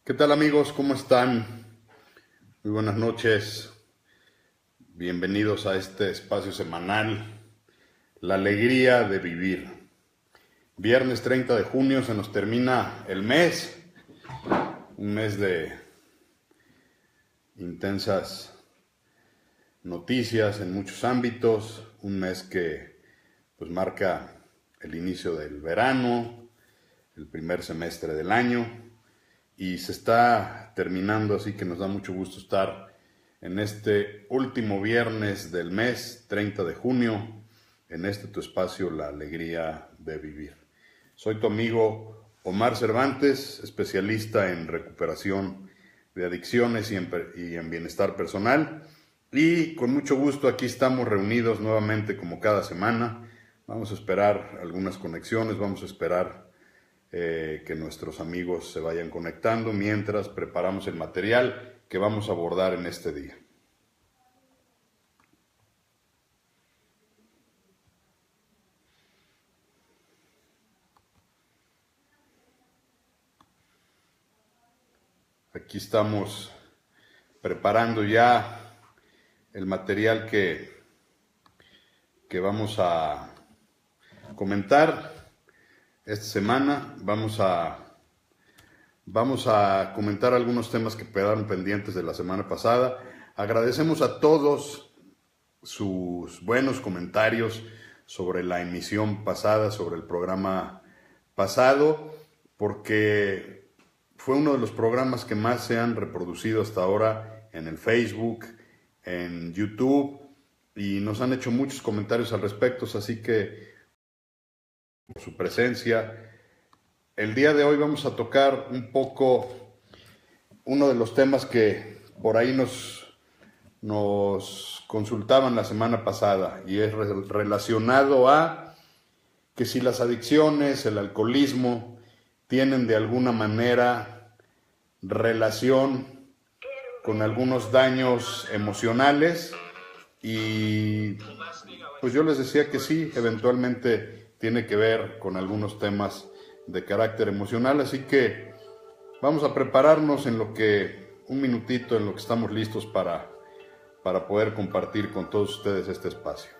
¿Qué tal amigos? ¿Cómo están? Muy buenas noches. Bienvenidos a este espacio semanal, La alegría de vivir. Viernes 30 de junio se nos termina el mes, un mes de intensas noticias en muchos ámbitos, un mes que pues marca el inicio del verano, el primer semestre del año y se está terminando, así que nos da mucho gusto estar en este último viernes del mes, 30 de junio, en este tu espacio, La alegría de vivir. Soy tu amigo Omar Cervantes, especialista en recuperación de adicciones y en bienestar personal. Y con mucho gusto aquí estamos reunidos nuevamente como cada semana. Vamos a esperar algunas conexiones, vamos a esperar que nuestros amigos se vayan conectando mientras preparamos el material que vamos a abordar en este día. Aquí estamos preparando ya el material que vamos a comentar esta semana. Vamos a comentar algunos temas que quedaron pendientes de la semana pasada. Agradecemos a todos sus buenos comentarios sobre la emisión pasada, sobre el programa pasado, porque fue uno de los programas que más se han reproducido hasta ahora en el Facebook, en YouTube, y nos han hecho muchos comentarios al respecto, así que por su presencia. El día de hoy vamos a tocar un poco uno de los temas que por ahí nos consultaban la semana pasada, y es relacionado a que si las adicciones, el alcoholismo, tienen de alguna manera relación con algunos daños emocionales, y pues yo les decía que sí, eventualmente tiene que ver con algunos temas de carácter emocional, así que vamos a prepararnos en un minutito, en lo que estamos listos para poder compartir con todos ustedes este espacio.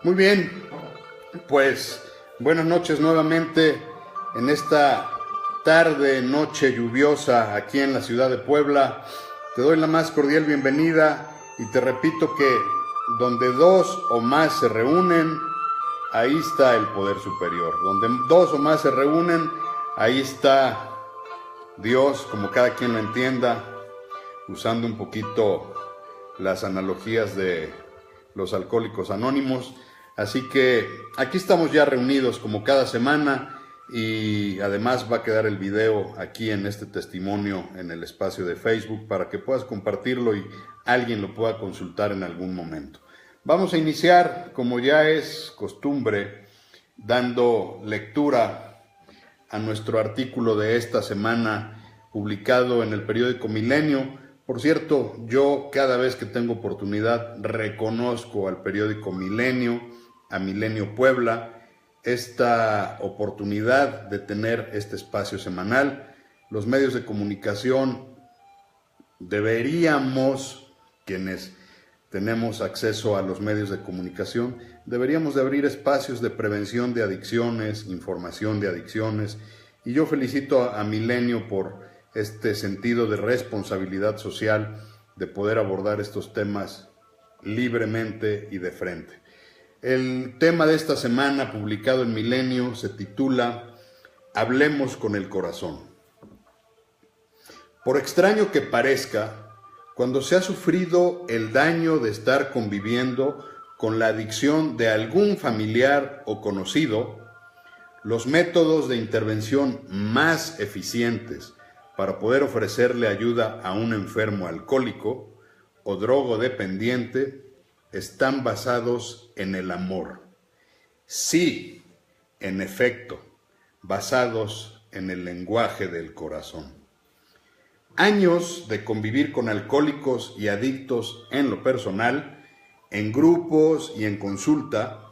Muy bien, pues buenas noches nuevamente en esta tarde, noche lluviosa aquí en la ciudad de Puebla. Te doy la más cordial bienvenida y te repito que donde dos o más se reúnen, ahí está el poder superior. Donde dos o más se reúnen, ahí está Dios, como cada quien lo entienda, usando un poquito las analogías de los alcohólicos anónimos. Así que aquí estamos ya reunidos como cada semana, y además va a quedar el video aquí en este testimonio en el espacio de Facebook para que puedas compartirlo y alguien lo pueda consultar en algún momento. Vamos a iniciar, como ya es costumbre, dando lectura a nuestro artículo de esta semana publicado en el periódico Milenio. Por cierto, yo cada vez que tengo oportunidad reconozco al periódico Milenio, a Milenio Puebla, esta oportunidad de tener este espacio semanal. Los medios de comunicación deberíamos, quienes tenemos acceso a los medios de comunicación, deberíamos de abrir espacios de prevención de adicciones, información de adicciones, y yo felicito a Milenio por este sentido de responsabilidad social, de poder abordar estos temas libremente y de frente. El tema de esta semana publicado en Milenio se titula hablemos con el corazón. Por extraño que parezca, cuando se ha sufrido el daño de estar conviviendo con la adicción de algún familiar o conocido, los métodos de intervención más eficientes para poder ofrecerle ayuda a un enfermo alcohólico o drogodependiente están basados en el amor. Sí, en efecto, basados en el lenguaje del corazón. Años de convivir con alcohólicos y adictos en lo personal, en grupos y en consulta,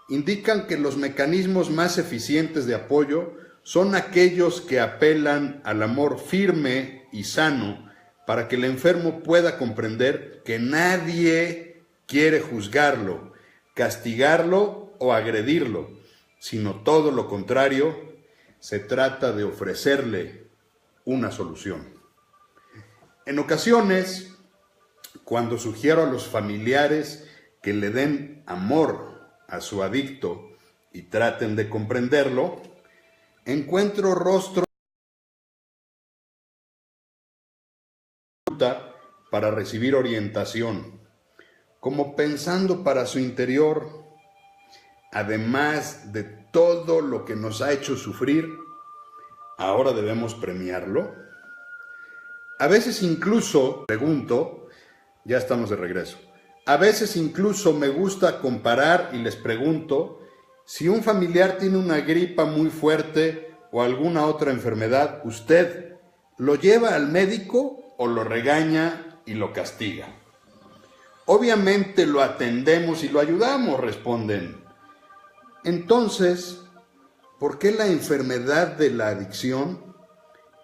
indican que los mecanismos más eficientes de apoyo son aquellos que apelan al amor firme y sano para que el enfermo pueda comprender que nadie quiere juzgarlo, castigarlo o agredirlo, sino todo lo contrario, se trata de ofrecerle una solución. En ocasiones, cuando sugiero a los familiares que le den amor a su adicto y traten de comprenderlo, encuentro rostros para recibir orientación, como pensando para su interior, además de todo lo que nos ha hecho sufrir, ¿ahora debemos premiarlo? A veces incluso, pregunto, ya estamos de regreso, a veces incluso me gusta comparar y les pregunto si un familiar tiene una gripa muy fuerte o alguna otra enfermedad, ¿usted lo lleva al médico o lo regaña y lo castiga? Obviamente lo atendemos y lo ayudamos, responden. Entonces, ¿por qué la enfermedad de la adicción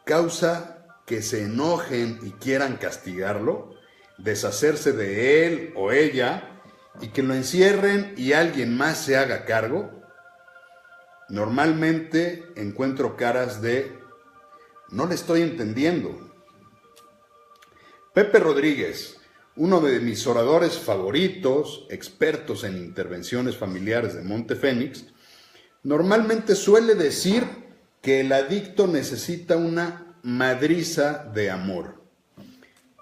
causa que se enojen y quieran castigarlo, deshacerse de él o ella y que lo encierren y alguien más se haga cargo? Normalmente encuentro caras de no le estoy entendiendo. Pepe Rodríguez, uno de mis oradores favoritos, expertos en intervenciones familiares de Monte Fénix, normalmente suele decir que el adicto necesita una madriza de amor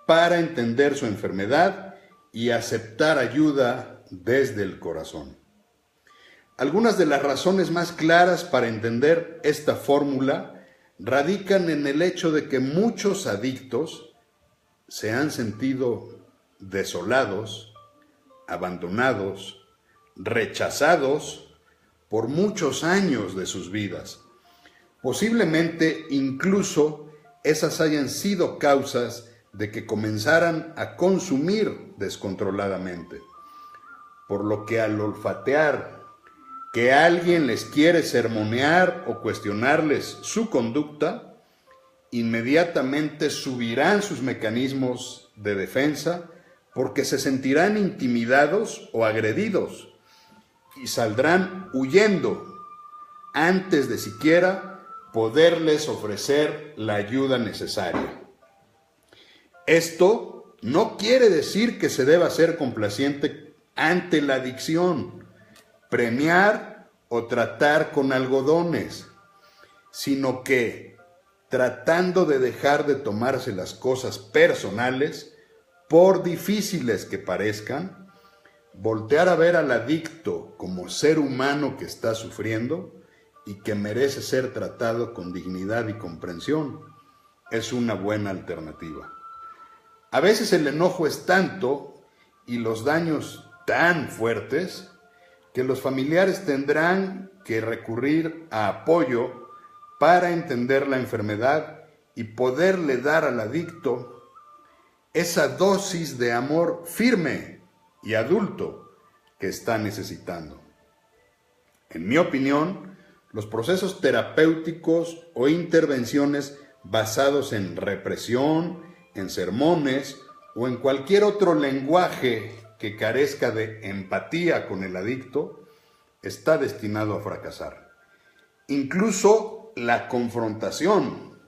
para entender su enfermedad y aceptar ayuda desde el corazón. Algunas de las razones más claras para entender esta fórmula radican en el hecho de que muchos adictos se han sentido desolados, abandonados, rechazados por muchos años de sus vidas. Posiblemente incluso esas hayan sido causas de que comenzaran a consumir descontroladamente. Por lo que al olfatear que alguien les quiere sermonear o cuestionarles su conducta, inmediatamente subirán sus mecanismos de defensa porque se sentirán intimidados o agredidos y saldrán huyendo antes de siquiera poderles ofrecer la ayuda necesaria. Esto no quiere decir que se deba ser complaciente ante la adicción, premiar o tratar con algodones, sino que tratando de dejar de tomarse las cosas personales, por difíciles que parezcan, voltear a ver al adicto como ser humano que está sufriendo y que merece ser tratado con dignidad y comprensión, es una buena alternativa. A veces el enojo es tanto y los daños tan fuertes que los familiares tendrán que recurrir a apoyo para entender la enfermedad y poderle dar al adicto esa dosis de amor firme y adulto que está necesitando. En mi opinión, los procesos terapéuticos o intervenciones basados en represión, en sermones o en cualquier otro lenguaje que carezca de empatía con el adicto, está destinado a fracasar. Incluso la confrontación,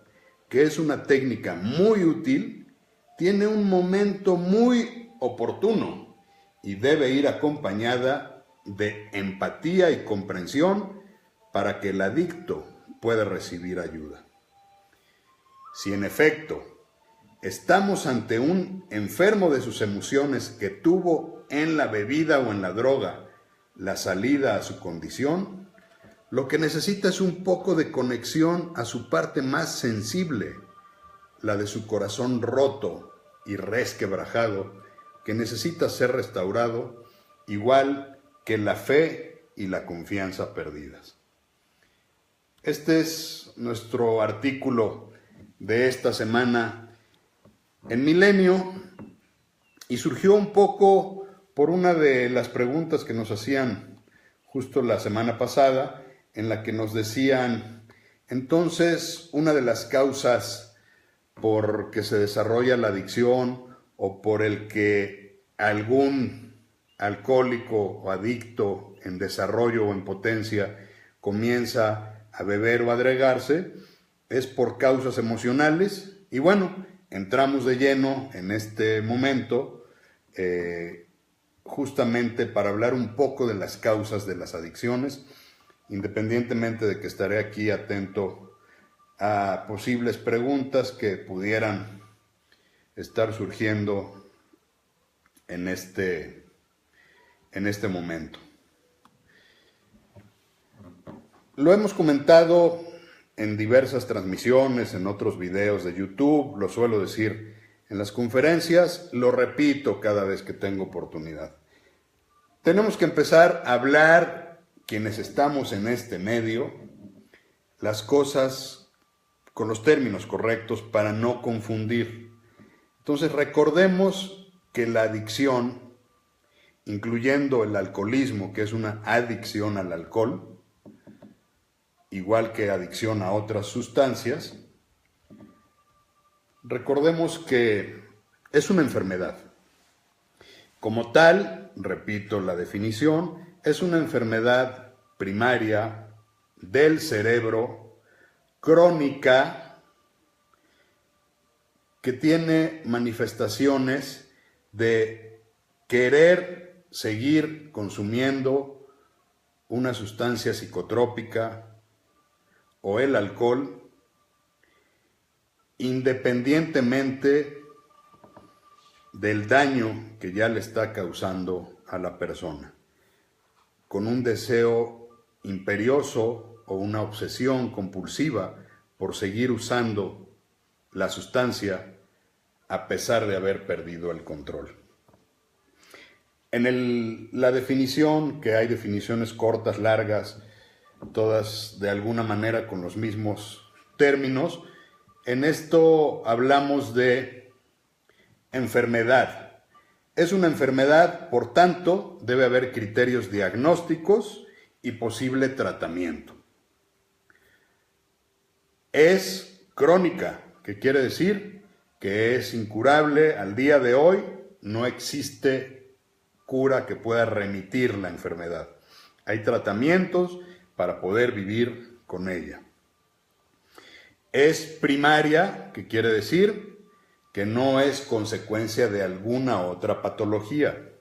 que es una técnica muy útil, tiene un momento muy oportuno y debe ir acompañada de empatía y comprensión para que el adicto puede recibir ayuda. Si en efecto estamos ante un enfermo de sus emociones que tuvo en la bebida o en la droga la salida a su condición, lo que necesita es un poco de conexión a su parte más sensible, la de su corazón roto y resquebrajado, que necesita ser restaurado, igual que la fe y la confianza perdidas. Este es nuestro artículo de esta semana en Milenio, y surgió un poco por una de las preguntas que nos hacían justo la semana pasada, en la que nos decían, entonces, una de las causas por que se desarrolla la adicción o por el que algún alcohólico o adicto en desarrollo o en potencia comienza a beber o a drogarse, es por causas emocionales. Y bueno, entramos de lleno en este momento justamente para hablar un poco de las causas de las adicciones, independientemente de que estaré aquí atento a posibles preguntas que pudieran estar surgiendo en este momento. Lo hemos comentado en diversas transmisiones, en otros videos de YouTube, lo suelo decir en las conferencias, lo repito cada vez que tengo oportunidad. Tenemos que empezar a hablar, quienes estamos en este medio, las cosas con los términos correctos para no confundir. Entonces recordemos que la adicción, incluyendo el alcoholismo, que es una adicción al alcohol, igual que adicción a otras sustancias, recordemos que es una enfermedad. Como tal, repito la definición, es una enfermedad primaria del cerebro, crónica, que tiene manifestaciones de querer seguir consumiendo una sustancia psicotrópica o el alcohol, independientemente del daño que ya le está causando a la persona, con un deseo imperioso o una obsesión compulsiva por seguir usando la sustancia a pesar de haber perdido el control. En la definición, que hay definiciones cortas, largas, todas de alguna manera con los mismos términos, en esto hablamos de enfermedad. Es una enfermedad, por tanto, debe haber criterios diagnósticos y posible tratamiento. Es crónica, que quiere decir que es incurable. Al día de hoy no existe cura que pueda remitir la enfermedad. Hay tratamientos para poder vivir con ella. Es primaria, que quiere decir que no es consecuencia de alguna otra patología.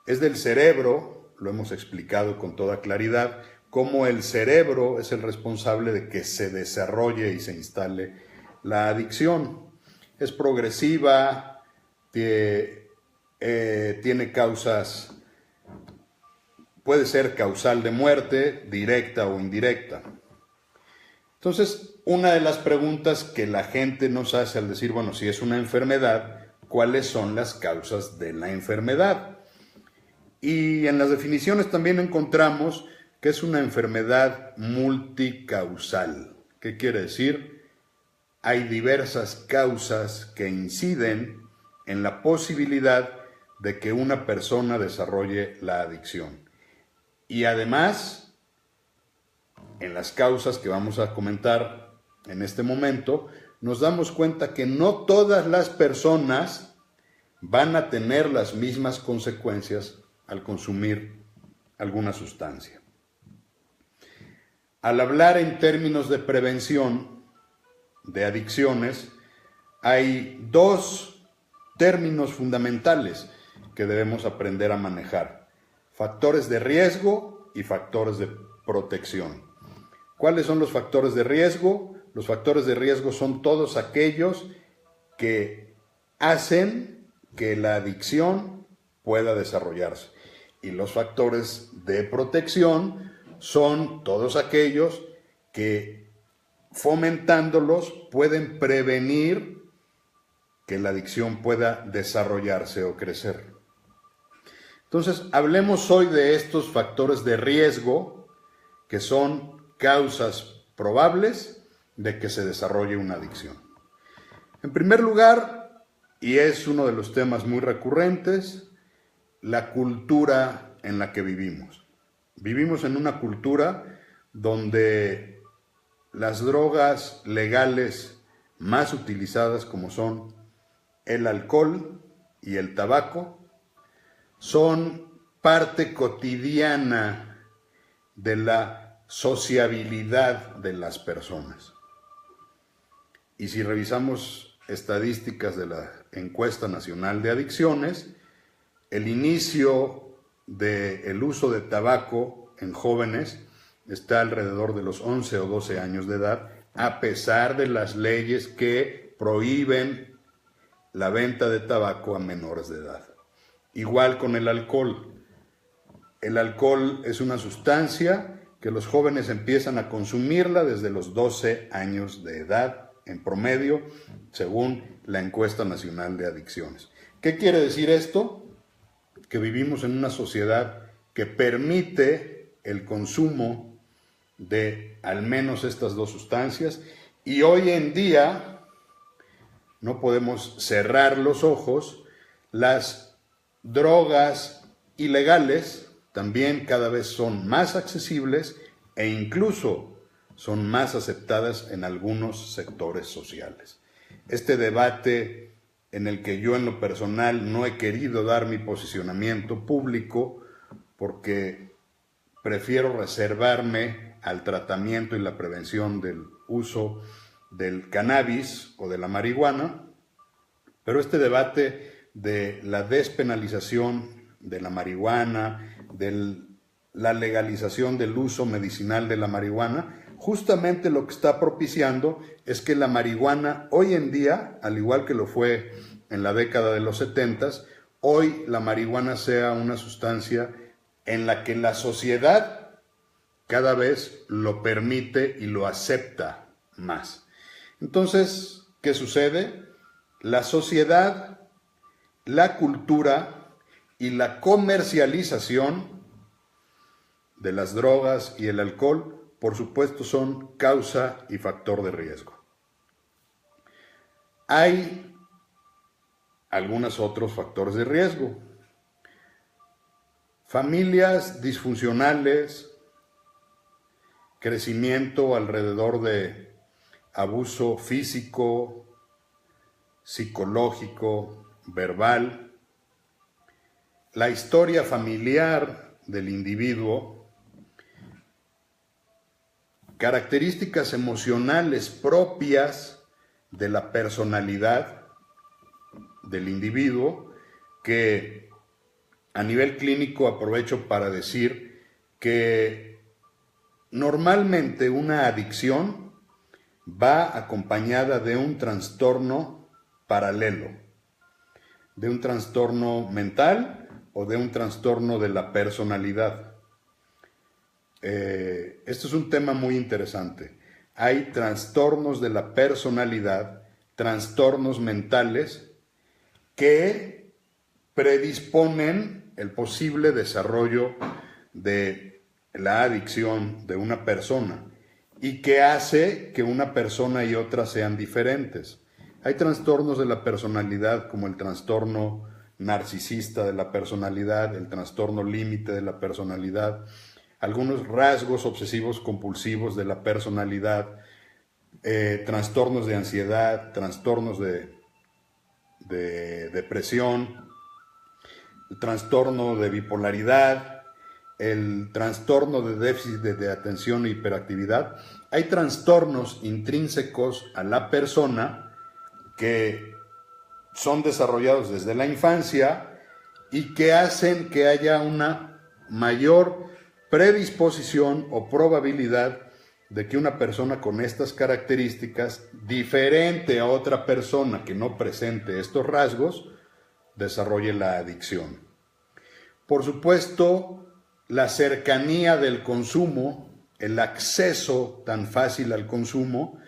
Es del cerebro, lo hemos explicado con toda claridad, cómo el cerebro es el responsable de que se desarrolle y se instale la adicción. Es progresiva, tiene causas, puede ser causal de muerte, directa o indirecta. Entonces, una de las preguntas que la gente nos hace al decir, bueno, si es una enfermedad, ¿cuáles son las causas de la enfermedad? Y en las definiciones también encontramos que es una enfermedad multicausal. ¿Qué quiere decir? Hay diversas causas que inciden en la posibilidad de que una persona desarrolle la adicción. Y además, en las causas que vamos a comentar en este momento, nos damos cuenta que no todas las personas van a tener las mismas consecuencias al consumir alguna sustancia. Al hablar en términos de prevención de adicciones, hay dos términos fundamentales que debemos aprender a manejar: factores de riesgo y factores de protección. ¿Cuáles son los factores de riesgo? Los factores de riesgo son todos aquellos que hacen que la adicción pueda desarrollarse. Y los factores de protección son todos aquellos que, fomentándolos, pueden prevenir que la adicción pueda desarrollarse o crecer. Entonces, hablemos hoy de estos factores de riesgo que son causas probables de que se desarrolle una adicción. En primer lugar, y es uno de los temas muy recurrentes, la cultura en la que vivimos. Vivimos en una cultura donde las drogas legales más utilizadas, como son el alcohol y el tabaco, son parte cotidiana de la sociabilidad de las personas. Y si revisamos estadísticas de la Encuesta Nacional de Adicciones, el inicio del uso de tabaco en jóvenes está alrededor de los 11 o 12 años de edad, a pesar de las leyes que prohíben la venta de tabaco a menores de edad. Igual con el alcohol. El alcohol es una sustancia que los jóvenes empiezan a consumirla desde los 12 años de edad, en promedio, según la Encuesta Nacional de Adicciones. ¿Qué quiere decir esto? Que vivimos en una sociedad que permite el consumo de al menos estas dos sustancias, y hoy en día no podemos cerrar los ojos. Las drogas ilegales también cada vez son más accesibles e incluso son más aceptadas en algunos sectores sociales. Este debate, en el que yo en lo personal no he querido dar mi posicionamiento público porque prefiero reservarme al tratamiento y la prevención del uso del cannabis o de la marihuana, pero este debate de la despenalización de la marihuana, de la legalización del uso medicinal de la marihuana, justamente lo que está propiciando es que la marihuana hoy en día, al igual que lo fue en la década de los 70s, hoy la marihuana sea una sustancia en la que la sociedad cada vez lo permite y lo acepta más. Entonces, ¿qué sucede? La sociedad, la cultura y la comercialización de las drogas y el alcohol, por supuesto, son causa y factor de riesgo. Hay algunos otros factores de riesgo. Familias disfuncionales, crecimiento alrededor de abuso físico, psicológico, verbal, la historia familiar del individuo, características emocionales propias de la personalidad del individuo, que a nivel clínico aprovecho para decir que normalmente una adicción va acompañada de un trastorno paralelo, de un trastorno mental o de un trastorno de la personalidad. Esto es un tema muy interesante. Hay trastornos de la personalidad, trastornos mentales que predisponen el posible desarrollo de la adicción de una persona y que hace que una persona y otra sean diferentes. Hay trastornos de la personalidad como el trastorno narcisista de la personalidad, el trastorno límite de la personalidad, algunos rasgos obsesivos compulsivos de la personalidad, trastornos de ansiedad, trastornos de depresión, el trastorno de bipolaridad, el trastorno de déficit de atención e hiperactividad. Hay trastornos intrínsecos a la persona que son desarrollados desde la infancia y que hacen que haya una mayor predisposición o probabilidad de que una persona con estas características, diferente a otra persona que no presente estos rasgos, desarrolle la adicción. Por supuesto, la cercanía del consumo, el acceso tan fácil al consumo,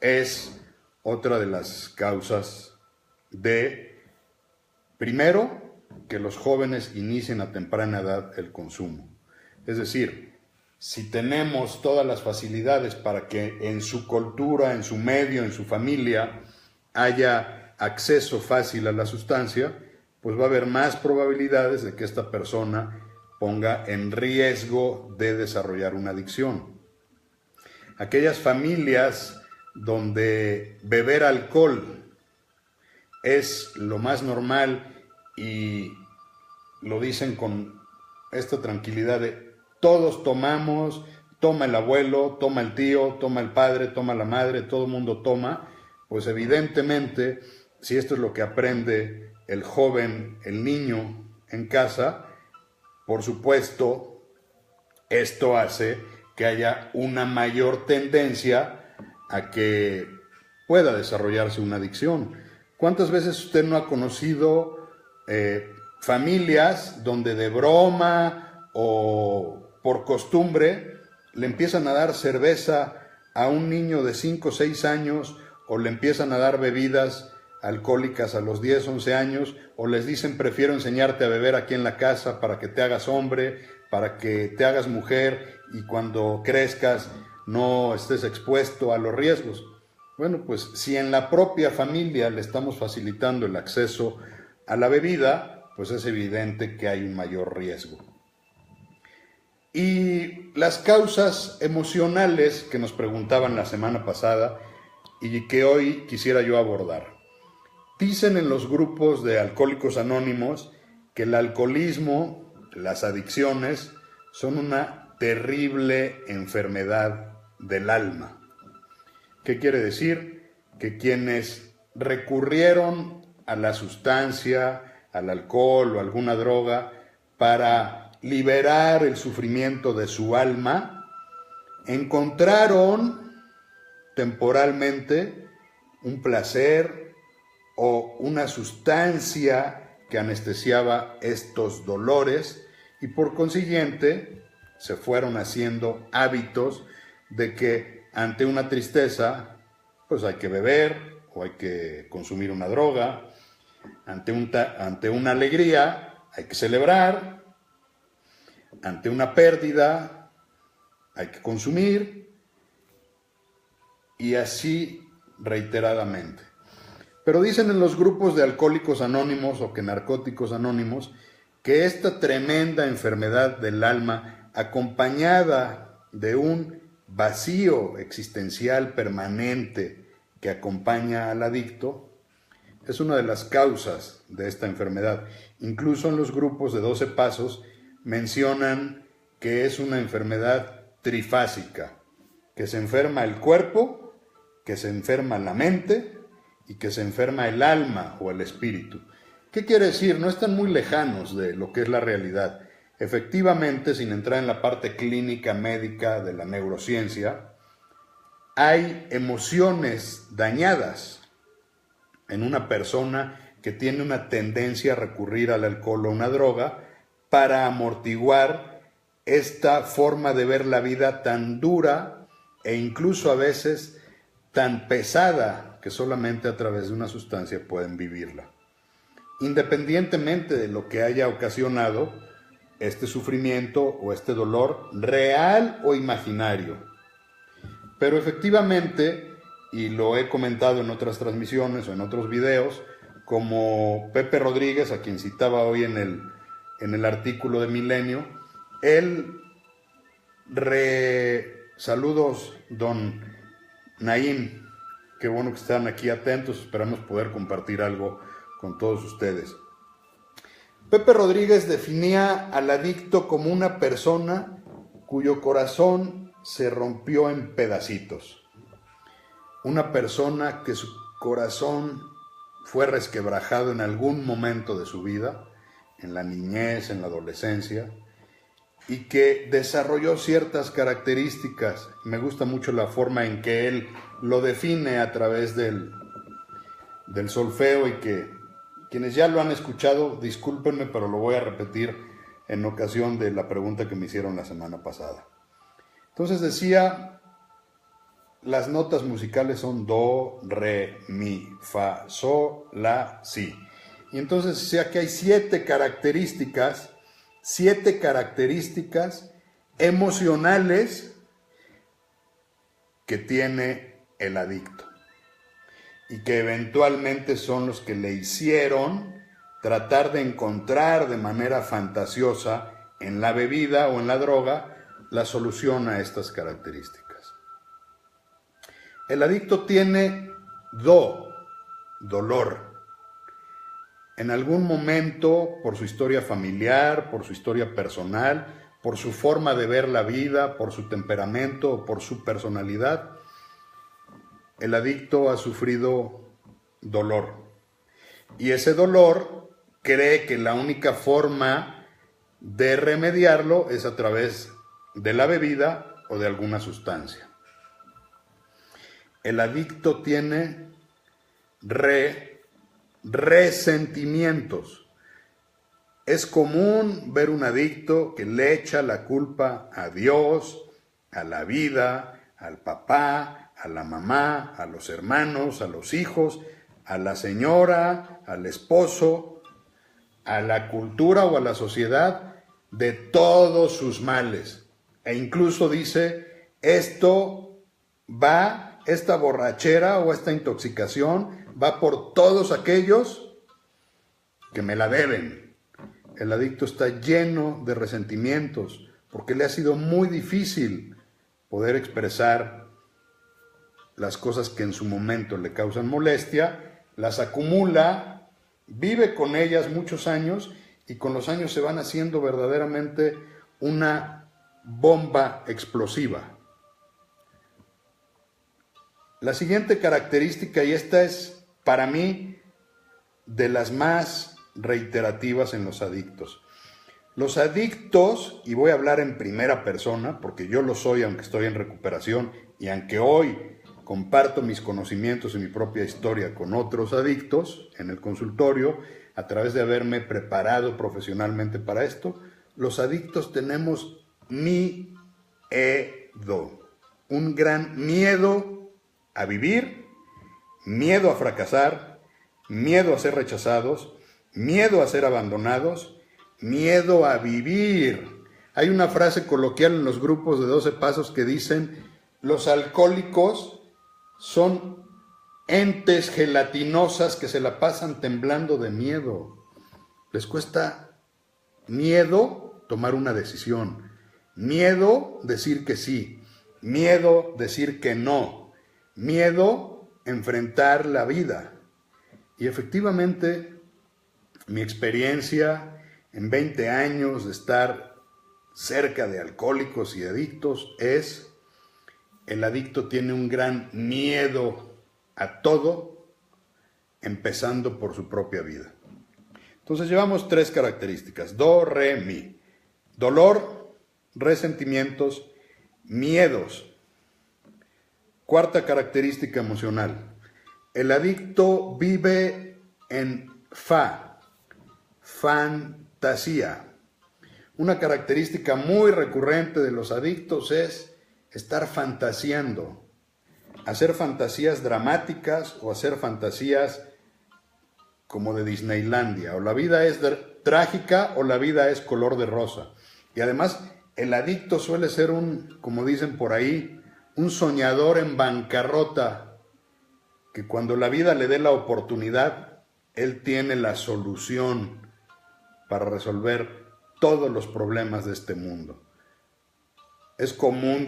es otra de las causas de, primero, que los jóvenes inicien a temprana edad el consumo. Es decir, si tenemos todas las facilidades para que en su cultura, en su medio, en su familia, haya acceso fácil a la sustancia, pues va a haber más probabilidades de que esta persona ponga en riesgo de desarrollar una adicción. Aquellas familias donde beber alcohol es lo más normal y lo dicen con esta tranquilidad de todos tomamos, toma el abuelo, toma el tío, toma el padre, toma la madre, todo el mundo toma, pues evidentemente, si esto es lo que aprende el joven, el niño en casa, por supuesto, esto hace que haya una mayor tendencia a que pueda desarrollarse una adicción. ¿Cuántas veces usted no ha conocido familias donde de broma o por costumbre le empiezan a dar cerveza a un niño de 5 o 6 años o le empiezan a dar bebidas alcohólicas a los 10, 11 años o les dicen prefiero enseñarte a beber aquí en la casa para que te hagas hombre, para que te hagas mujer y cuando crezcas no estés expuesto a los riesgos? Bueno, pues si en la propia familia le estamos facilitando el acceso a la bebida, pues es evidente que hay un mayor riesgo. Y las causas emocionales que nos preguntaban la semana pasada y que hoy quisiera yo abordar. Dicen en los grupos de Alcohólicos Anónimos que el alcoholismo, las adicciones, son una terrible enfermedad del alma. ¿Qué quiere decir? Que quienes recurrieron a la sustancia, al alcohol o alguna droga para liberar el sufrimiento de su alma, encontraron temporalmente un placer o una sustancia que anestesiaba estos dolores y por consiguiente se fueron haciendo hábitos de que ante una tristeza pues hay que beber o hay que consumir una droga, ante una alegría hay que celebrar, ante una pérdida hay que consumir y así reiteradamente. Pero dicen en los grupos de Alcohólicos Anónimos o que Narcóticos Anónimos que esta tremenda enfermedad del alma, acompañada de un vacío existencial permanente que acompaña al adicto, es una de las causas de esta enfermedad. Incluso en los grupos de 12 pasos mencionan que es una enfermedad trifásica, que se enferma el cuerpo, que se enferma la mente y que se enferma el alma o el espíritu. ¿Qué quiere decir? No están muy lejanos de lo que es la realidad. Efectivamente, sin entrar en la parte clínica médica de la neurociencia, hay emociones dañadas en una persona que tiene una tendencia a recurrir al alcohol o una droga para amortiguar esta forma de ver la vida tan dura e incluso a veces tan pesada que solamente a través de una sustancia pueden vivirla. Independientemente de lo que haya ocasionado este sufrimiento o este dolor real o imaginario. Pero efectivamente, y lo he comentado en otras transmisiones o en otros videos, como Pepe Rodríguez, a quien citaba hoy en el artículo de Milenio, saludos don Naim, qué bueno que están aquí atentos, esperamos poder compartir algo con todos ustedes. Pepe Rodríguez definía al adicto como una persona cuyo corazón se rompió en pedacitos. Una persona que su corazón fue resquebrajado en algún momento de su vida, en la niñez, en la adolescencia, y que desarrolló ciertas características. Me gusta mucho la forma en que él lo define a través del solfeo, y que quienes ya lo han escuchado, discúlpenme, pero lo voy a repetir en ocasión de la pregunta que me hicieron la semana pasada. Entonces decía, las notas musicales son do, re, mi, fa, sol, la, si. Y entonces decía que hay 7 características emocionales que tiene el adicto, y que eventualmente son los que le hicieron tratar de encontrar de manera fantasiosa en la bebida o en la droga la solución a estas características. El adicto tiene dolor. En algún momento, por su historia familiar, por su historia personal, por su forma de ver la vida, por su temperamento o por su personalidad, el adicto ha sufrido dolor. Y ese dolor cree que la única forma de remediarlo es a través de la bebida o de alguna sustancia. El adicto tiene resentimientos. Es común ver un adicto que le echa la culpa a Dios, a la vida, al papá, a la mamá, a los hermanos, a los hijos, a la señora, al esposo, a la cultura o a la sociedad, de todos sus males. E incluso dice, esta borrachera o esta intoxicación va por todos aquellos que me la deben. El adicto está lleno de resentimientos porque le ha sido muy difícil poder expresar las cosas que en su momento le causan molestia, las acumula, vive con ellas muchos años, y con los años se van haciendo verdaderamente una bomba explosiva. La siguiente característica, y esta es para mí de las más reiterativas en los adictos. Los adictos, y voy a hablar en primera persona, porque yo lo soy aunque estoy en recuperación, y aunque hoy comparto mis conocimientos y mi propia historia con otros adictos en el consultorio, a través de haberme preparado profesionalmente para esto, los adictos tenemos miedo, un gran miedo a vivir, miedo a fracasar, miedo a ser rechazados, miedo a ser abandonados, miedo a vivir. Hay una frase coloquial en los grupos de 12 pasos que dicen, los alcohólicos son entes gelatinosas que se la pasan temblando de miedo. Les cuesta miedo tomar una decisión, miedo decir que sí, miedo decir que no, miedo enfrentar la vida. Y efectivamente, mi experiencia en 20 años de estar cerca de alcohólicos y adictos es: el adicto tiene un gran miedo a todo, empezando por su propia vida. Entonces llevamos 3 características: do, re, mi. Dolor, resentimientos, miedos. 4ª característica emocional: el adicto vive en fantasía. Una característica muy recurrente de los adictos es estar fantaseando, hacer fantasías dramáticas o hacer fantasías como de Disneylandia. O la vida es trágica o la vida es color de rosa. Y además el adicto suele ser como dicen por ahí, un soñador en bancarrota, que cuando la vida le dé la oportunidad, él tiene la solución para resolver todos los problemas de este mundo. Es común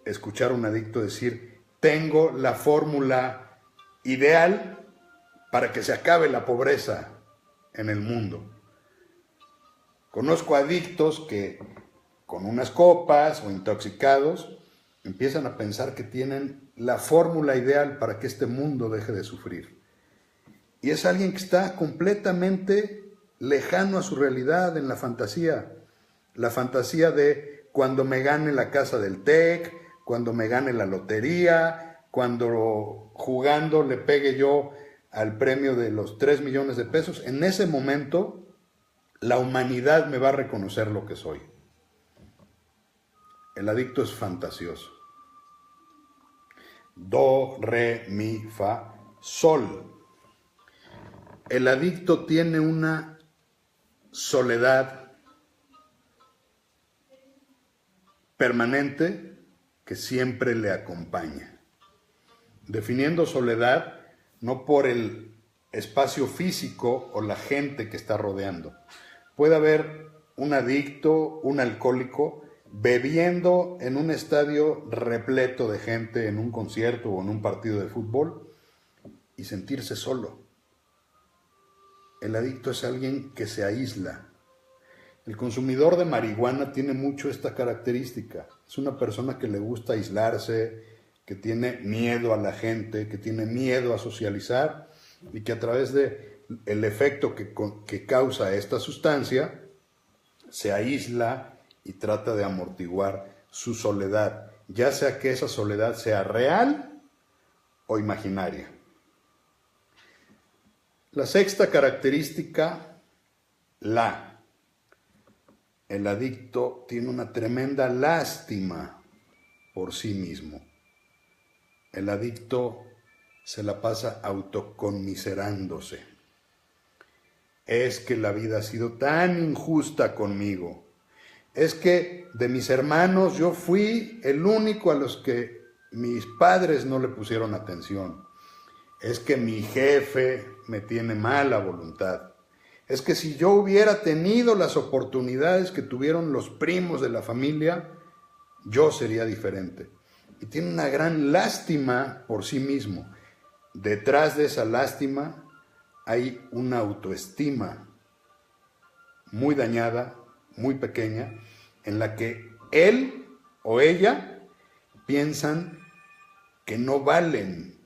escuchar a un adicto decir, tengo la fórmula ideal para que se acabe la pobreza en el mundo. Conozco adictos que con unas copas o intoxicados empiezan a pensar que tienen la fórmula ideal para que este mundo deje de sufrir. Y es alguien que está completamente lejano a su realidad en la fantasía. La fantasía de cuando me gane la casa del TEC, cuando me gane la lotería, cuando jugando le pegue yo al premio de los 3 millones de pesos. En ese momento, la humanidad me va a reconocer lo que soy. El adicto es fantasioso. Do, re, mi, fa, sol. El adicto tiene una soledad permanente que siempre le acompaña. Definiendo soledad no por el espacio físico o la gente que está rodeando. Puede haber un adicto, un alcohólico, bebiendo en un estadio repleto de gente, en un concierto o en un partido de fútbol, y sentirse solo. El adicto es alguien que se aísla. El consumidor de marihuana tiene mucho esta característica. Es una persona que le gusta aislarse, que tiene miedo a la gente, que tiene miedo a socializar y que a través del efecto que causa esta sustancia se aísla y trata de amortiguar su soledad, ya sea que esa soledad sea real o imaginaria. La sexta característica, el adicto tiene una tremenda lástima por sí mismo. El adicto se la pasa autoconmiserándose. Es que la vida ha sido tan injusta conmigo. Es que de mis hermanos yo fui el único a los que mis padres no le pusieron atención. Es que mi jefe me tiene mala voluntad. Es que si yo hubiera tenido las oportunidades que tuvieron los primos de la familia, yo sería diferente. Y tiene una gran lástima por sí mismo. Detrás de esa lástima hay una autoestima muy dañada, muy pequeña, en la que él o ella piensan que no valen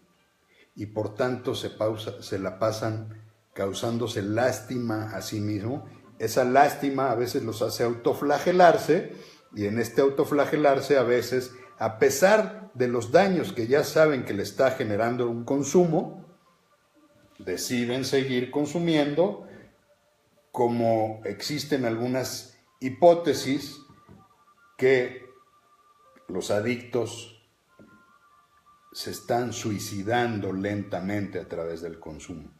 y por tanto se la pasan causándose lástima a sí mismo. Esa lástima a veces los hace autoflagelarse y en este autoflagelarse a veces, a pesar de los daños que ya saben que le está generando un consumo, deciden seguir consumiendo, como existen algunas hipótesis que los adictos se están suicidando lentamente a través del consumo.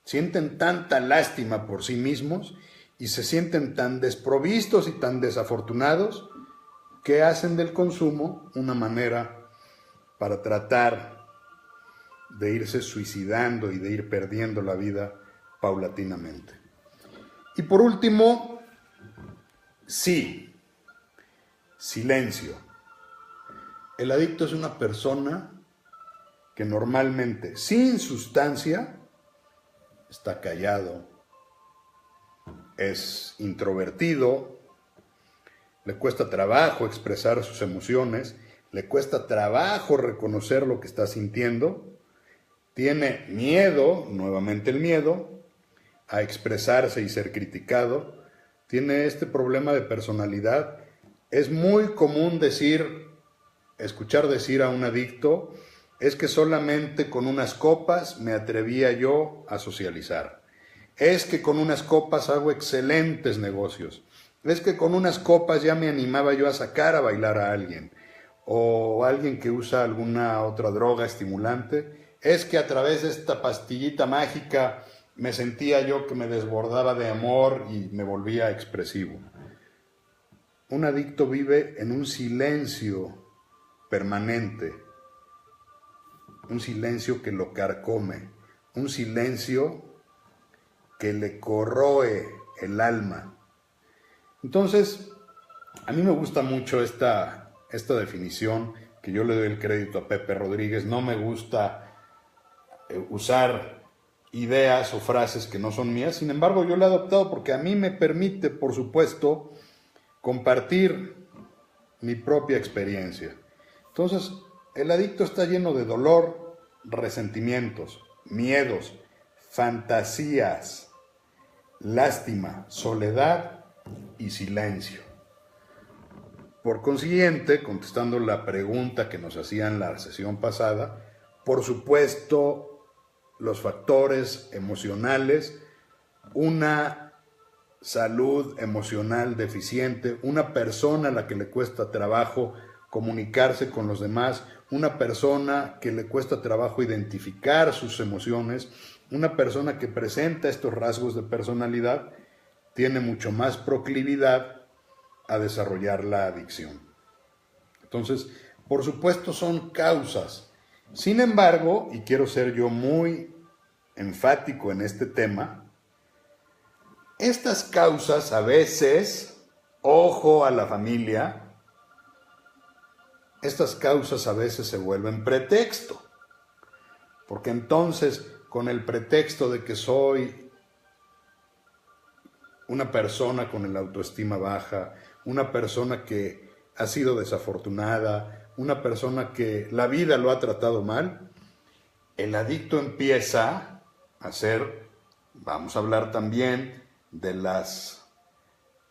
Sienten tanta lástima por sí mismos y se sienten tan desprovistos y tan desafortunados que hacen del consumo una manera para tratar de irse suicidando y de ir perdiendo la vida paulatinamente. Y por último, silencio. El adicto es una persona que normalmente, sin sustancia, está callado, es introvertido, le cuesta trabajo expresar sus emociones, le cuesta trabajo reconocer lo que está sintiendo, tiene miedo, nuevamente el miedo, a expresarse y ser criticado, tiene este problema de personalidad. Es muy común escuchar decir a un adicto, es que solamente con unas copas me atrevía yo a socializar. Es que con unas copas hago excelentes negocios. Es que con unas copas ya me animaba yo a sacar a bailar a alguien. O alguien que usa alguna otra droga estimulante. Es que a través de esta pastillita mágica me sentía yo que me desbordaba de amor y me volvía expresivo. Un adicto vive en un silencio permanente. Un silencio que lo carcome, un silencio que le corroe el alma. Entonces, a mí me gusta mucho esta definición, que yo le doy el crédito a Pepe Rodríguez. No me gusta usar ideas o frases que no son mías, sin embargo yo la he adoptado porque a mí me permite, por supuesto, compartir mi propia experiencia. Entonces, el adicto está lleno de dolor, resentimientos, miedos, fantasías, lástima, soledad y silencio. Por consiguiente, contestando la pregunta que nos hacían la sesión pasada, por supuesto, los factores emocionales, una salud emocional deficiente, una persona a la que le cuesta trabajo comunicarse con los demás, una persona que le cuesta trabajo identificar sus emociones, una persona que presenta estos rasgos de personalidad, tiene mucho más proclividad a desarrollar la adicción. Entonces, por supuesto, son causas. Sin embargo, y quiero ser yo muy enfático en este tema, estas causas a veces, ojo a la familia, estas causas a veces se vuelven pretexto. Porque entonces, con el pretexto de que soy una persona con la autoestima baja, una persona que ha sido desafortunada, una persona que la vida lo ha tratado mal, el adicto empieza a hacer, vamos a hablar también de las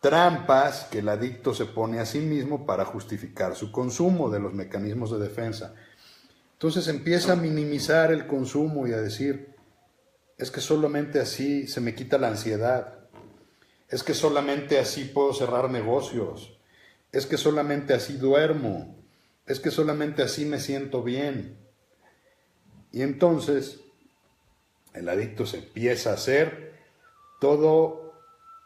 trampas que el adicto se pone a sí mismo para justificar su consumo, de los mecanismos de defensa. Entonces empieza a minimizar el consumo y a decir, es que solamente así se me quita la ansiedad, es que solamente así puedo cerrar negocios, es que solamente así duermo, es que solamente así me siento bien. Y entonces el adicto se empieza a hacer todo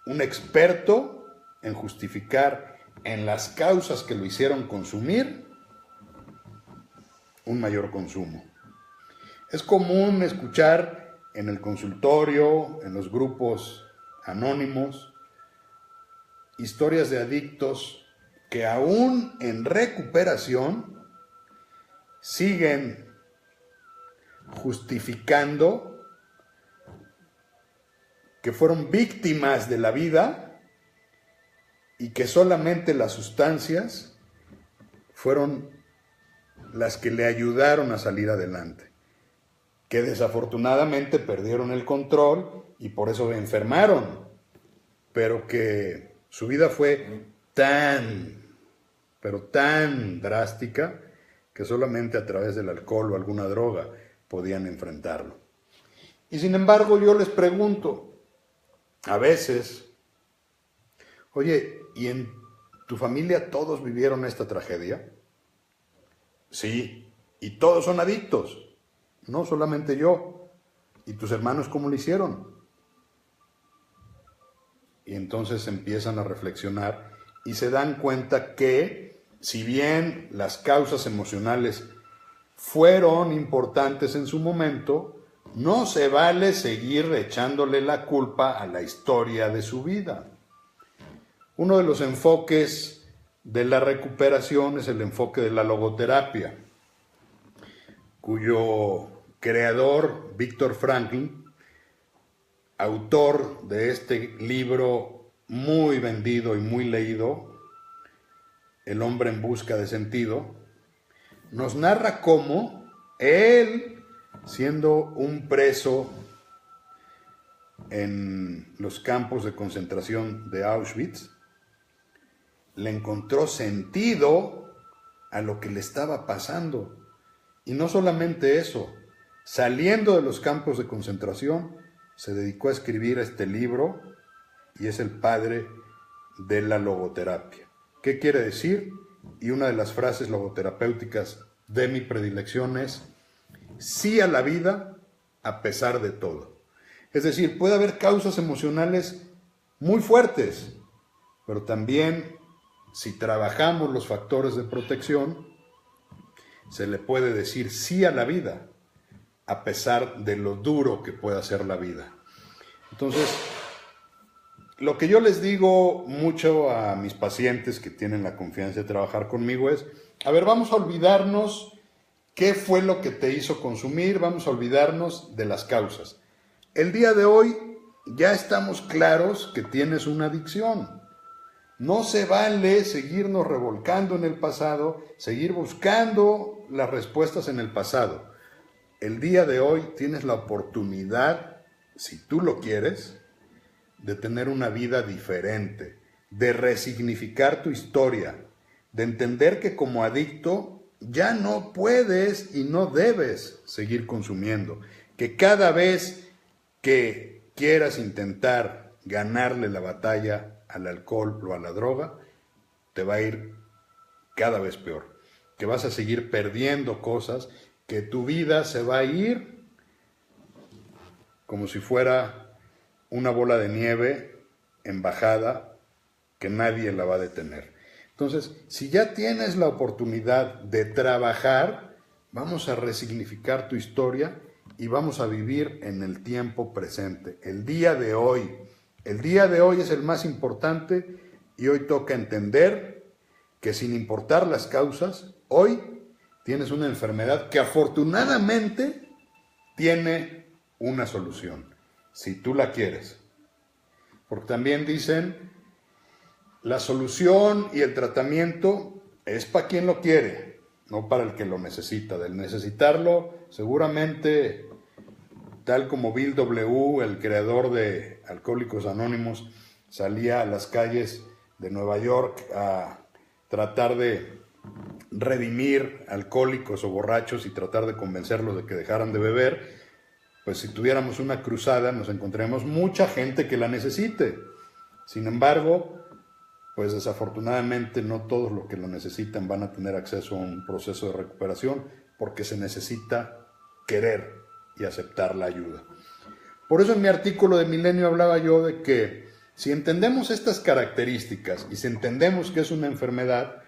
un experto en justificar en las causas que lo hicieron consumir un mayor consumo. Es común escuchar en el consultorio, en los grupos anónimos, historias de adictos que aún en recuperación siguen justificando que fueron víctimas de la vida y que solamente las sustancias fueron las que le ayudaron a salir adelante, que desafortunadamente perdieron el control y por eso enfermaron, pero que su vida fue tan drástica que solamente a través del alcohol o alguna droga podían enfrentarlo. Y sin embargo yo les pregunto, a veces, oye, ¿y en tu familia todos vivieron esta tragedia? Sí, y todos son adictos, no solamente yo. ¿Y tus hermanos cómo lo hicieron? Y entonces empiezan a reflexionar y se dan cuenta que, si bien las causas emocionales fueron importantes en su momento, no se vale seguir echándole la culpa a la historia de su vida. Uno de los enfoques de la recuperación es el enfoque de la logoterapia, cuyo creador, Viktor Frankl, autor de este libro muy vendido y muy leído, El hombre en busca de sentido, nos narra cómo él, siendo un preso en los campos de concentración de Auschwitz, le encontró sentido a lo que le estaba pasando. Y no solamente eso, saliendo de los campos de concentración, se dedicó a escribir este libro y es el padre de la logoterapia. ¿Qué quiere decir? Y una de las frases logoterapéuticas de mi predilección es: sí a la vida a pesar de todo. Es decir, puede haber causas emocionales muy fuertes, pero también, si trabajamos los factores de protección, se le puede decir sí a la vida, a pesar de lo duro que pueda ser la vida. Entonces, lo que yo les digo mucho a mis pacientes que tienen la confianza de trabajar conmigo es, a ver, vamos a olvidarnos qué fue lo que te hizo consumir, vamos a olvidarnos de las causas. El día de hoy ya estamos claros que tienes una adicción. No se vale seguirnos revolcando en el pasado, seguir buscando las respuestas en el pasado. El día de hoy tienes la oportunidad, si tú lo quieres, de tener una vida diferente, de resignificar tu historia, de entender que como adicto ya no puedes y no debes seguir consumiendo, que cada vez que quieras intentar ganarle la batalla al alcohol o a la droga, te va a ir cada vez peor, que vas a seguir perdiendo cosas, que tu vida se va a ir como si fuera una bola de nieve en bajada que nadie la va a detener. Entonces, si ya tienes la oportunidad de trabajar, vamos a resignificar tu historia y vamos a vivir en el tiempo presente, el día de hoy. El día de hoy es el más importante y hoy toca entender que sin importar las causas, hoy tienes una enfermedad que afortunadamente tiene una solución, si tú la quieres. Porque también dicen, la solución y el tratamiento es para quien lo quiere, no para el que lo necesita. Del necesitarlo, seguramente, tal como Bill W., el creador de Alcohólicos Anónimos, salía a las calles de Nueva York a tratar de redimir alcohólicos o borrachos y tratar de convencerlos de que dejaran de beber, pues si tuviéramos una cruzada nos encontraremos mucha gente que la necesite. Sin embargo, pues desafortunadamente no todos los que lo necesitan van a tener acceso a un proceso de recuperación porque se necesita querer y aceptar la ayuda. Por eso en mi artículo de Milenio hablaba yo de que si entendemos estas características y si entendemos que es una enfermedad,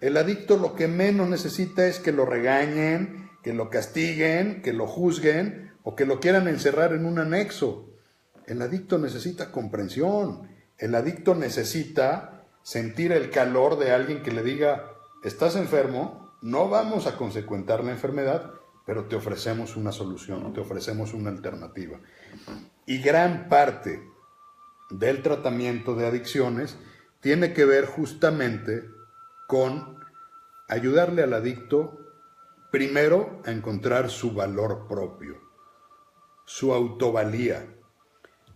el adicto lo que menos necesita es que lo regañen, que lo castiguen, que lo juzguen o que lo quieran encerrar en un anexo. El adicto necesita comprensión. El adicto necesita sentir el calor de alguien que le diga, estás enfermo, no vamos a consecuentar la enfermedad, pero te ofrecemos una solución, te ofrecemos una alternativa. Y gran parte del tratamiento de adicciones tiene que ver justamente con ayudarle al adicto primero a encontrar su valor propio, su autovalía,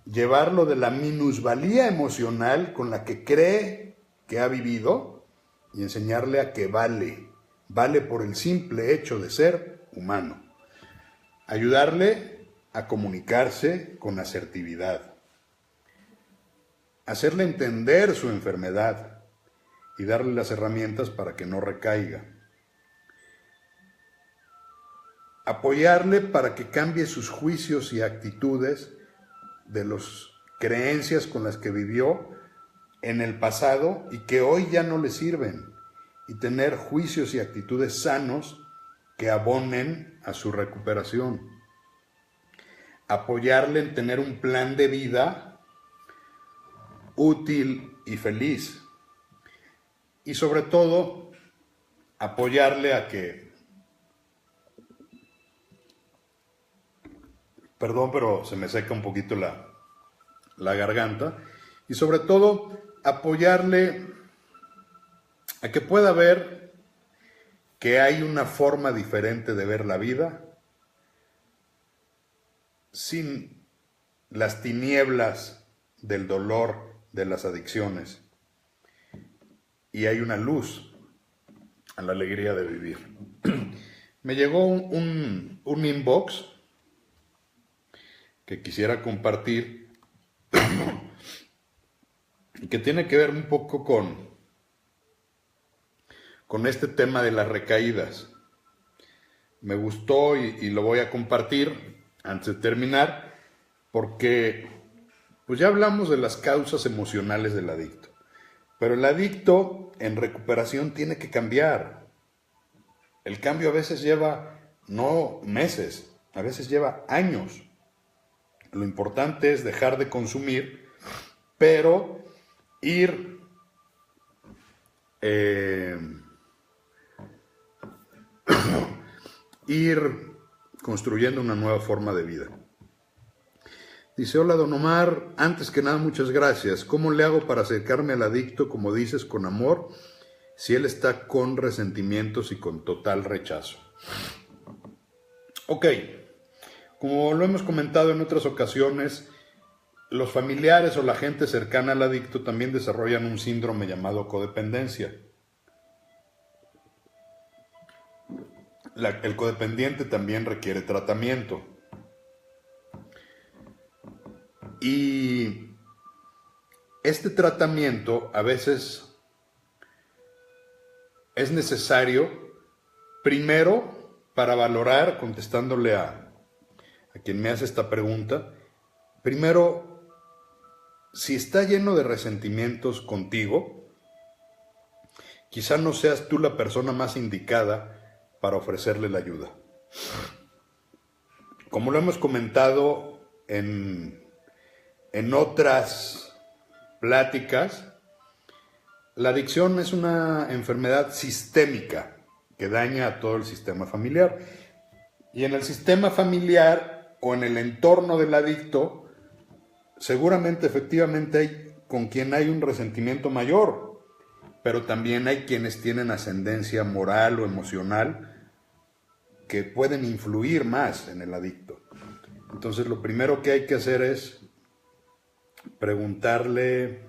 llevarlo de la minusvalía emocional con la que cree que ha vivido y enseñarle a que vale por el simple hecho de ser humano. Ayudarle a comunicarse con asertividad, hacerle entender su enfermedad y darle las herramientas para que no recaiga. Apoyarle para que cambie sus juicios y actitudes de las creencias con las que vivió en el pasado y que hoy ya no le sirven, y tener juicios y actitudes sanos que abonen a su recuperación. Apoyarle en tener un plan de vida útil y feliz. Y sobre todo, apoyarle a que, perdón, pero se me seca un poquito la garganta, y sobre todo, apoyarle a que pueda ver que hay una forma diferente de ver la vida sin las tinieblas del dolor de las adicciones, y hay una luz a la alegría de vivir. Me llegó un inbox que quisiera compartir que tiene que ver un poco con este tema de las recaídas. Me gustó y lo voy a compartir antes de terminar, porque pues ya hablamos de las causas emocionales del adicto, pero el adicto en recuperación tiene que cambiar. El cambio a veces lleva no meses, a veces lleva años. Lo importante es dejar de consumir, pero ir construyendo una nueva forma de vida. Dice, hola don Omar, antes que nada muchas gracias. ¿Cómo le hago para acercarme al adicto, como dices, con amor, si él está con resentimientos y con total rechazo? Ok, como lo hemos comentado en otras ocasiones, los familiares o la gente cercana al adicto también desarrollan un síndrome llamado codependencia. el codependiente también requiere tratamiento. Y este tratamiento a veces es necesario, primero, para valorar, contestándole a quien me hace esta pregunta, primero, si está lleno de resentimientos contigo, quizá no seas tú la persona más indicada para ofrecerle la ayuda. Como lo hemos comentado en otras pláticas, la adicción es una enfermedad sistémica que daña a todo el sistema familiar. Y en el sistema familiar o en el entorno del adicto, seguramente efectivamente hay con quien hay un resentimiento mayor, pero también hay quienes tienen ascendencia moral o emocional que pueden influir más en el adicto. Entonces lo primero que hay que hacer es preguntarle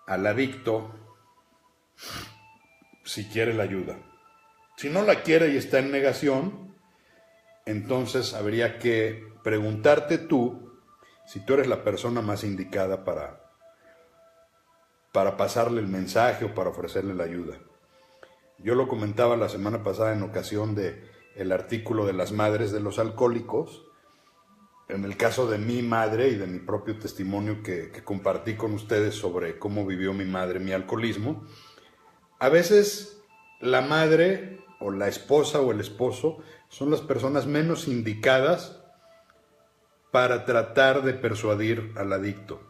al adicto si quiere la ayuda. Si no la quiere y está en negación, entonces habría que preguntarte tú si tú eres la persona más indicada para pasarle el mensaje o para ofrecerle la ayuda. Yo lo comentaba la semana pasada en ocasión del artículo de las madres de los alcohólicos. En el caso de mi madre y de mi propio testimonio que compartí con ustedes sobre cómo vivió mi madre mi alcoholismo, a veces la madre o la esposa o el esposo son las personas menos indicadas para tratar de persuadir al adicto.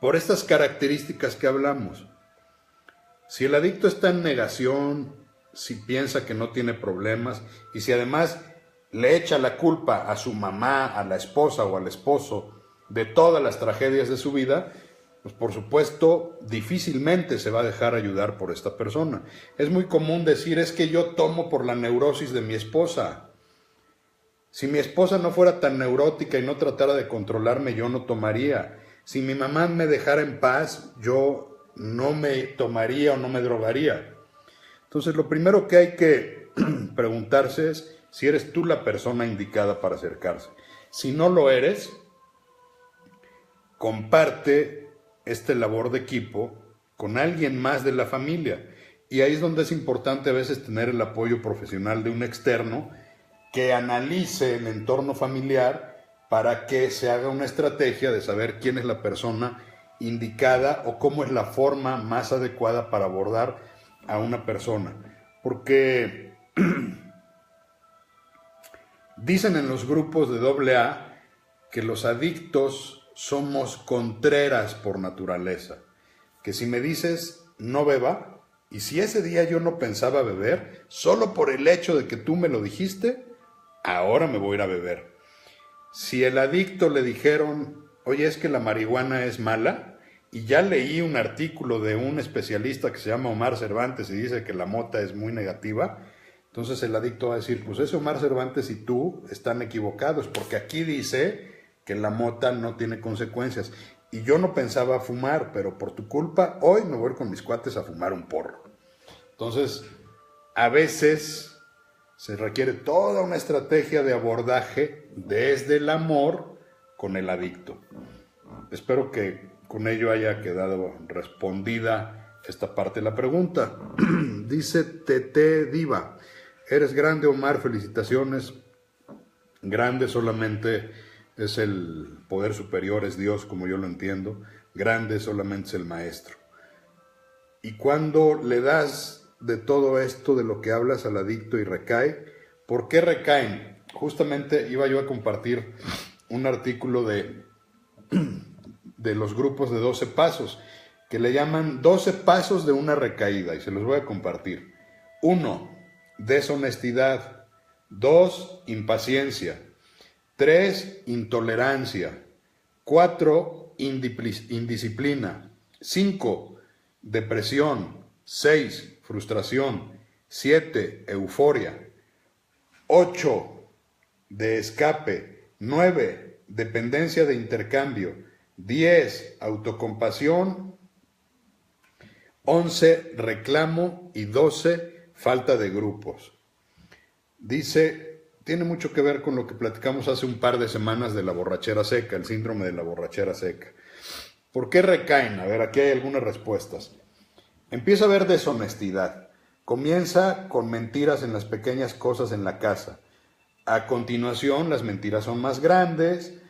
Por estas características que hablamos. Si el adicto está en negación, si piensa que no tiene problemas y si además le echa la culpa a su mamá, a la esposa o al esposo de todas las tragedias de su vida, pues por supuesto difícilmente se va a dejar ayudar por esta persona. Es muy común decir, es que yo tomo por la neurosis de mi esposa. Si mi esposa no fuera tan neurótica y no tratara de controlarme, yo no tomaría. Si mi mamá me dejara en paz, yo no me tomaría o no me drogaría. Entonces lo primero que hay que preguntarse es si eres tú la persona indicada para acercarse. Si no lo eres, comparte esta labor de equipo con alguien más de la familia. Y ahí es donde es importante a veces tener el apoyo profesional de un externo que analice el entorno familiar para que se haga una estrategia de saber quién es la persona indicada o cómo es la forma más adecuada para abordar a una persona. Porque dicen en los grupos de AA que los adictos somos contreras por naturaleza. Que si me dices no beba, y si ese día yo no pensaba beber, solo por el hecho de que tú me lo dijiste, ahora me voy a ir a beber. Si el adicto le dijeron, oye, es que la marihuana es mala, y ya leí un artículo de un especialista que se llama Omar Cervantes y dice que la mota es muy negativa, entonces el adicto va a decir, pues ese Omar Cervantes y tú están equivocados, porque aquí dice que la mota no tiene consecuencias. Y yo no pensaba fumar, pero por tu culpa hoy me voy con mis cuates a fumar un porro. Entonces, a veces se requiere toda una estrategia de abordaje desde el amor con el adicto. Espero que con ello haya quedado respondida esta parte de la pregunta. Dice Tete Diva, eres grande, Omar, felicitaciones. Grande solamente es el poder superior, es Dios como yo lo entiendo. Grande solamente es el maestro. Y cuando le das de todo esto, de lo que hablas al adicto y recae, ¿por qué recaen? Justamente iba yo a compartir un artículo de los grupos de 12 pasos, que le llaman 12 pasos de una recaída, y se los voy a compartir. 1. Deshonestidad. 2. Impaciencia. 3. Intolerancia. 4. Indisciplina. 5. Depresión. 6. Frustración. 7. Euforia. 8. De escape. 9. Dependencia de intercambio. 10. Autocompasión. 11. Reclamo. Y 12. falta de grupos. Dice, tiene mucho que ver con lo que platicamos hace un par de semanas de la borrachera seca, el síndrome de la borrachera seca. ¿Por qué recaen? A ver, aquí hay algunas respuestas. Empieza a haber deshonestidad. Comienza con mentiras en las pequeñas cosas en la casa. A continuación, las mentiras son más grandes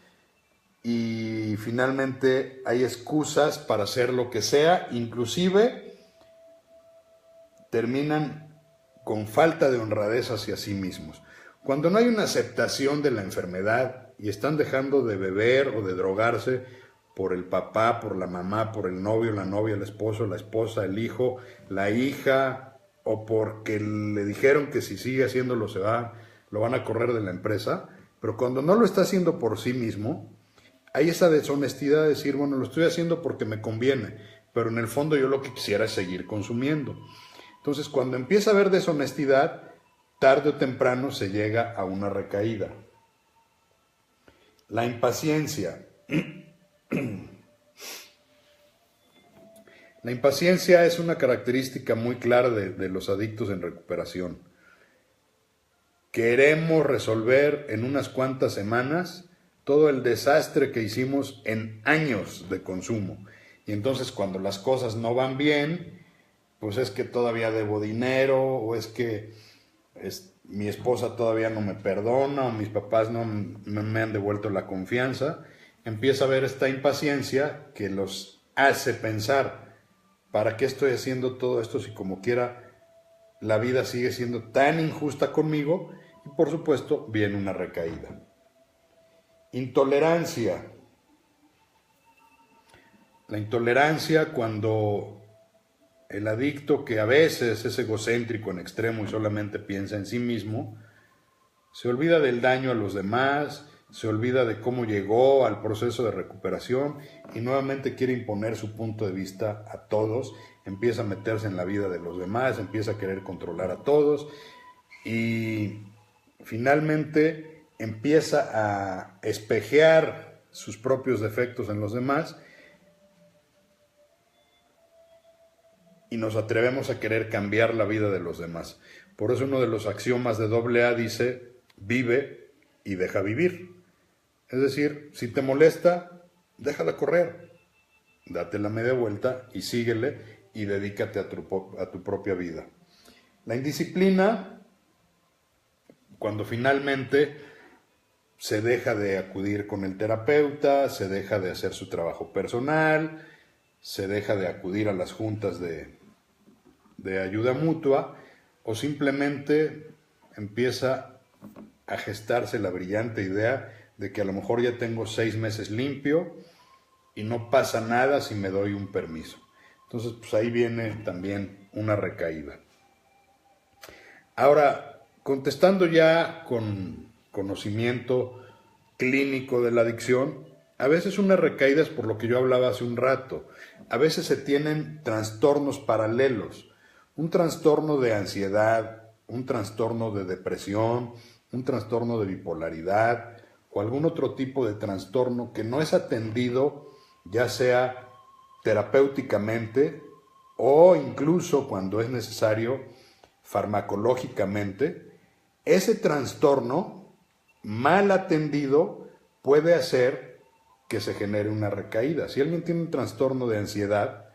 y finalmente hay excusas para hacer lo que sea, inclusive terminan con falta de honradez hacia sí mismos. Cuando no hay una aceptación de la enfermedad y están dejando de beber o de drogarse por el papá, por la mamá, por el novio, la novia, el esposo, la esposa, el hijo, la hija, o porque le dijeron que si sigue haciéndolo lo van a correr de la empresa, pero cuando no lo está haciendo por sí mismo, hay esa deshonestidad de decir, bueno, lo estoy haciendo porque me conviene, pero en el fondo yo lo que quisiera es seguir consumiendo. Entonces, cuando empieza a haber deshonestidad, tarde o temprano se llega a una recaída. La impaciencia. La impaciencia es una característica muy clara de los adictos en recuperación. Queremos resolver en unas cuantas semanas todo el desastre que hicimos en años de consumo. Y entonces cuando las cosas no van bien, pues es que todavía debo dinero, o es que mi esposa todavía no me perdona, o mis papás no me han devuelto la confianza. Empieza a haber esta impaciencia que los hace pensar, ¿para qué estoy haciendo todo esto si como quiera la vida sigue siendo tan injusta conmigo? Y por supuesto viene una recaída. Intolerancia. La intolerancia, cuando el adicto, que a veces es egocéntrico en extremo y solamente piensa en sí mismo, se olvida del daño a los demás, se olvida de cómo llegó al proceso de recuperación y nuevamente quiere imponer su punto de vista a todos, empieza a meterse en la vida de los demás, empieza a querer controlar a todos y finalmente empieza a espejear sus propios defectos en los demás y nos atrevemos a querer cambiar la vida de los demás. Por eso uno de los axiomas de AA dice, vive y deja vivir. Es decir, si te molesta, déjala correr, date la media vuelta y síguele y dedícate a tu propia vida. La indisciplina, cuando finalmente se deja de acudir con el terapeuta, se deja de hacer su trabajo personal, se deja de acudir a las juntas de ayuda mutua, o simplemente empieza a gestarse la brillante idea de que a lo mejor ya tengo 6 meses limpio y no pasa nada si me doy un permiso. Entonces, pues ahí viene también una recaída. Ahora, contestando ya con conocimiento clínico de la adicción, a veces una recaída es por lo que yo hablaba hace un rato. A veces se tienen trastornos paralelos. Un trastorno de ansiedad, un trastorno de depresión, un trastorno de bipolaridad o algún otro tipo de trastorno que no es atendido, ya sea terapéuticamente o incluso cuando es necesario farmacológicamente. Ese trastorno mal atendido puede hacer que se genere una recaída. Si alguien tiene un trastorno de ansiedad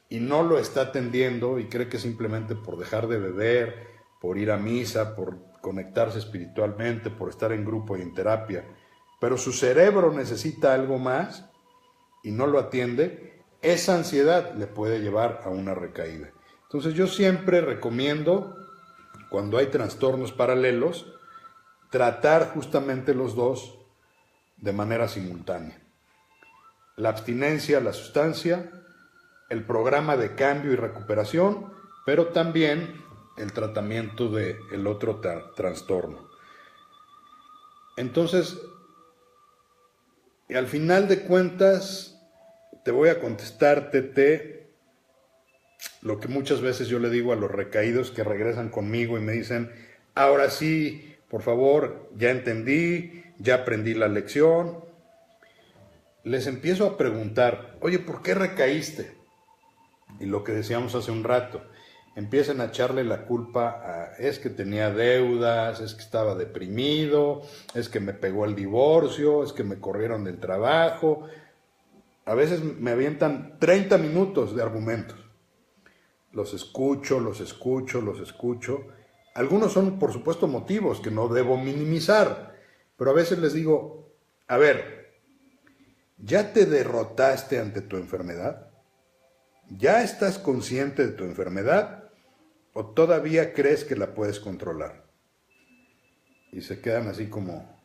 y no lo está atendiendo y cree que simplemente por dejar de beber, por ir a misa, por conectarse espiritualmente, por estar en grupo y en terapia, pero su cerebro necesita algo más y no lo atiende, esa ansiedad le puede llevar a una recaída. Entonces yo siempre recomiendo, cuando hay trastornos paralelos, tratar justamente los dos de manera simultánea. La abstinencia a la sustancia, el programa de cambio y recuperación, pero también el tratamiento del otro trastorno. Entonces, al final de cuentas, te voy a contestar, Tete, lo que muchas veces yo le digo a los recaídos que regresan conmigo y me dicen, ahora sí, por favor, ya entendí, ya aprendí la lección. Les empiezo a preguntar, oye, ¿por qué recaíste? Y lo que decíamos hace un rato, empiecen a echarle la culpa a es que tenía deudas, es que estaba deprimido, es que me pegó el divorcio, es que me corrieron del trabajo. A veces me avientan 30 minutos de argumentos. Los escucho. Algunos son, por supuesto, motivos que no debo minimizar, pero a veces les digo, a ver, ¿ya te derrotaste ante tu enfermedad? ¿Ya estás consciente de tu enfermedad? ¿O todavía crees que la puedes controlar? Y se quedan así como,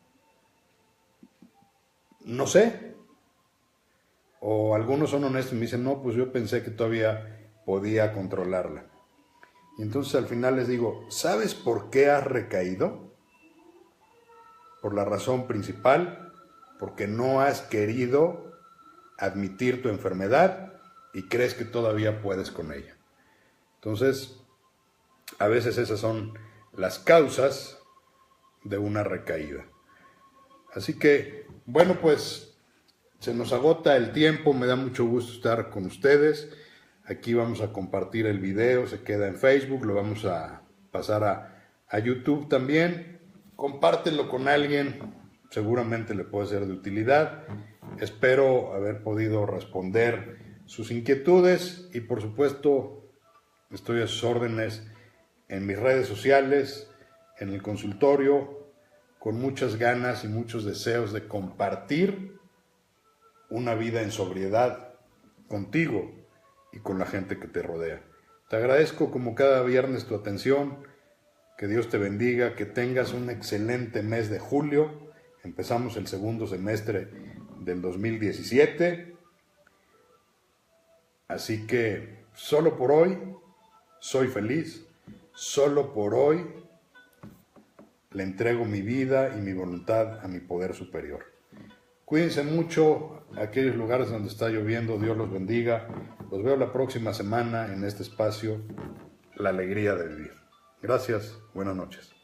no sé. O algunos son honestos y me dicen, no, pues yo pensé que todavía podía controlarla. Y entonces al final les digo, ¿sabes por qué has recaído? Por la razón principal, porque no has querido admitir tu enfermedad y crees que todavía puedes con ella. Entonces, a veces esas son las causas de una recaída. Así que, bueno, pues se nos agota el tiempo, me da mucho gusto estar con ustedes. Aquí vamos a compartir el video, se queda en Facebook, lo vamos a pasar a YouTube también. Compártelo con alguien, seguramente le puede ser de utilidad. Espero haber podido responder sus inquietudes y por supuesto estoy a sus órdenes en mis redes sociales, en el consultorio, con muchas ganas y muchos deseos de compartir una vida en sobriedad contigo y con la gente que te rodea. Te agradezco como cada viernes tu atención, que Dios te bendiga, que tengas un excelente mes de julio. Empezamos el segundo semestre del 2017, así que solo por hoy soy feliz, solo por hoy le entrego mi vida y mi voluntad a mi poder superior. Cuídense mucho, aquellos lugares donde está lloviendo, Dios los bendiga. Los veo la próxima semana en este espacio, La Alegría de Vivir. Gracias, buenas noches.